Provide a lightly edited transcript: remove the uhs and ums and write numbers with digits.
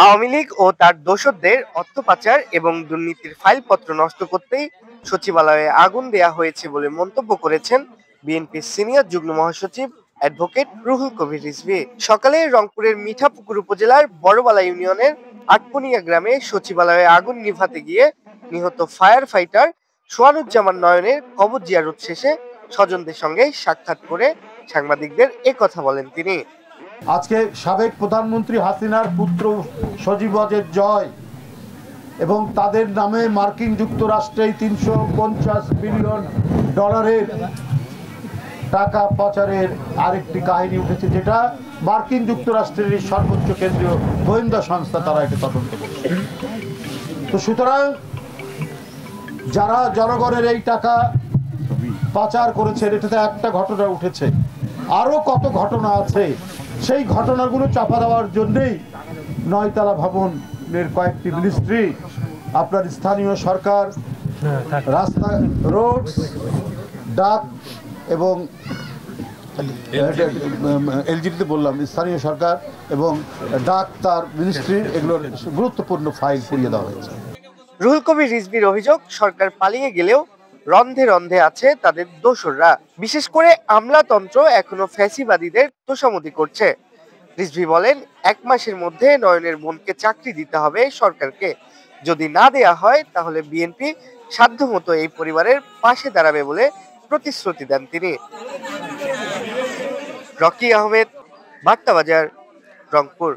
আওয়ামী লীগ ও তার দোসরদের অর্থ পাচার এবং দুর্নীতির ফাইলপত্র নষ্ট করতেই সচিবালয়ে আগুন দেয়া হয়েছে বলে মন্তব্য করেছেন বিএনপির সিনিয়র যুগ্ম মহাসচিব অ্যাডভোকেট রুহুল কবির রিজভী। সকালে রংপুরের মিঠাপুকুর উপজেলার বড়বালা ইউনিয়নের আটপনিয়া গ্রামে সচিবালয়ে আগুন নিভাতে গিয়ে নিহত ফায়ার ফাইটার সোয়ানুজ্জামান নয়নের কবর জিয়ারত শেষে স্বজনদের সঙ্গে সাক্ষাৎ করে সাংবাদিকদের একথা বলেন তিনি। আজকে সাবেক প্রধানমন্ত্রী হাসিনার পুত্র সজীব ওয়াজেদ জয় এবং তাদের নামে মার্কিন যুক্তরাষ্ট্রে $350 বিলিয়ন টাকা পাচারের আরেকটি কাহিনী উঠেছে, যেটা মার্কিন যুক্তরাষ্ট্রের সর্বোচ্চ কেন্দ্রীয় গোয়েন্দা সংস্থা তারা এটা তদন্ত করছে। তো সুতরাং যারা জনগণের এই টাকা পাচার করেছে, এটাতে একটা ঘটনা উঠেছে, আরো কত ঘটনা আছে। সেই ঘটনাগুলো চাপা দেওয়ার জন্যই 9 তলা ভবনের কয়েকটি মিনিস্ট্রি, আপনার স্থানীয় সরকার, রাস্তা, রোড, ডাক এবং এলজিডিতে বললাম স্থানীয় সরকার এবং ডাক তার মিনিস্ট্রি, এগুলোর গুরুত্বপূর্ণ ফাইল পুড়িয়ে দেওয়া হয়েছে। রুহুল কবির রিজভীর অভিযোগ, সরকার পালিয়ে গেলেও রন্ধে রন্ধে আছে তাদের দোসররা। বিশেষ করে আমলাতন্ত্র এখনো ফ্যাসিবাদীদের তোষামোদী করছে। রিজভী বলেন, 1 মাসের মধ্যে নয়নের বোনকে চাকরি দিতে হবে সরকারকে। যদি না দেয়া হয় তাহলে বিএনপি সাধ্যমতো এই পরিবারের পাশে দাঁড়াবে বলে প্রতিশ্রুতি দেন তিনি। রকি আহমেদ, বার্তাবাজার, রংপুর।